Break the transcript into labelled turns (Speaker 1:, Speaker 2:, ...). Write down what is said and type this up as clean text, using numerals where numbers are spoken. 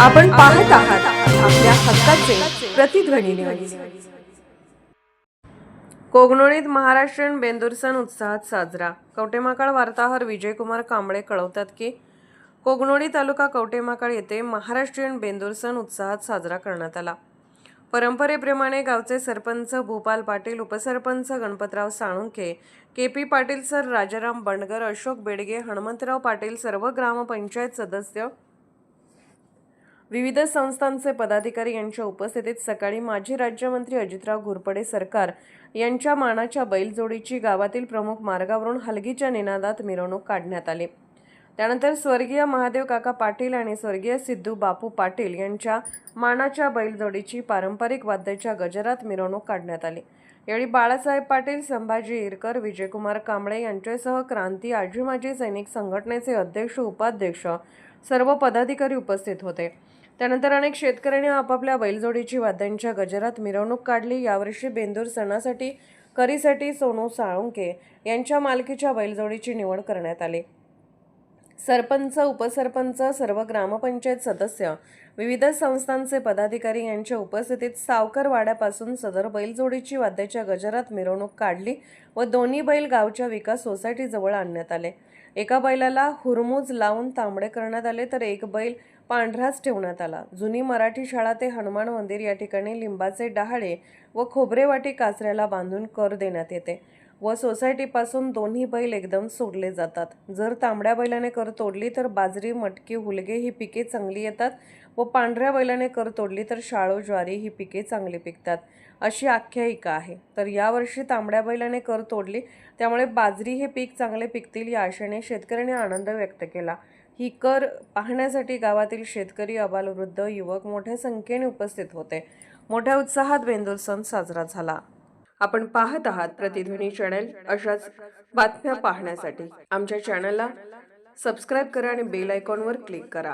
Speaker 1: आपण पाहत आहात आपल्या हक्काचे प्रतिध्वनी न्यूज. कोगनोळीत महाराष्ट्रीयन बेंदूर सण उत्साहात साजरा. कवटेमहाकाळ वार्ताहर विजयकुमार कांबळे कळवतात की कोगनोळी तालुका कवटेमहाकाळ येथे महाराष्ट्रीयन बेंदूर सण उत्साहात साजरा करण्यात आला. परंपरेप्रमाणे गावचे सरपंच भूपाल पाटील, उपसरपंच गणपतराव साळुंखे, के.पी. पाटील सर, राजाराम बंडगर, अशोक बेडगे, हनुमंतराव पाटील, सर्व ग्रामपंचायत सदस्य, विविध संस्थांचे पदाधिकारी यांच्या उपस्थितीत सकाळी माजी राज्यमंत्री अजितराव घोरपडे सरकार यांच्या मानाच्या बैलजोडीची गावातील प्रमुख मार्गावरून हलगीच्या निनादात मिरवणूक काढण्यात आली. त्यानंतर स्वर्गीय महादेव काका पाटील आणि स्वर्गीय सिद्धू बापू पाटील यांच्या मानाच्या बैलजोडीची पारंपरिक वाद्याच्या गजरात मिरवणूक काढण्यात आली. यावेळी बाळासाहेब पाटील, संभाजी इरकर, विजयकुमार कांबळे यांच्यासह क्रांती आजी माजी सैनिक संघटनेचे अध्यक्ष, उपाध्यक्ष, सर्व पदाधिकारी उपस्थित होते. त्यानंतर अनेक शेतकऱ्यांनी आपापल्या बैलजोडीची वाद्यांच्या गजरात मिरवणूक काढली. यावर्षी बेंदूर सणासाठी करीसाठी सोनू साळुंखे यांच्या मालकीच्या बैलजोडीची निवड करण्यात आली. सरपंच, उपसरपंच, सर्व ग्रामपंचायत सदस्य, विविध संस्थांचे पदाधिकारी यांच्या उपस्थितीत सावकर वाड्यापासून सदर बैलजोडीची वाद्याच्या गजरात मिरवणूक काढली व दोन्ही बैल गावच्या विकास सोसायटीजवळ आणण्यात आले. एका बैलाला हुरमूज लावून तांबडे करण्यात आले तर एक बैल पांढराच ठेवण्यात आला. जुनी मराठी शाळा ते हनुमान मंदिर या ठिकाणी लिंबाचे डहाळे व खोबरेवाटी काचऱ्याला बांधून कर देण्यात येते व सोसायटीपासून दोन्ही बैल एकदम सोडले जातात. जर तांबड्या बैलाने कर तोडली तर बाजरी, मटकी, हुलगे ही पिके चांगली येतात व पांढऱ्या बैलाने कर तोडली तर शाळू, ज्वारी ही पिके चांगली पिकतात, अशी आख्यायिका आहे. तर यावर्षी तांबड्या बैलाने कर तोडली, त्यामुळे बाजरी हे पीक चांगले पिकतील या आशेने शेतकऱ्यांनी आनंद व्यक्त केला. ही कर पाहण्यासाठी गावातील शेतकरी, अबालवृद्ध, युवक मोठ्या संख्येने उपस्थित होते. मोठ्या उत्साहात बेंदूर सण साजरा झाला. आपण पाहत आहात प्रतिध्वनी चॅनल. अशाच बातम्या पाहण्यासाठी आमच्या चॅनलला सबस्क्राईब करा आणि बेल आयकॉनवर क्लिक करा.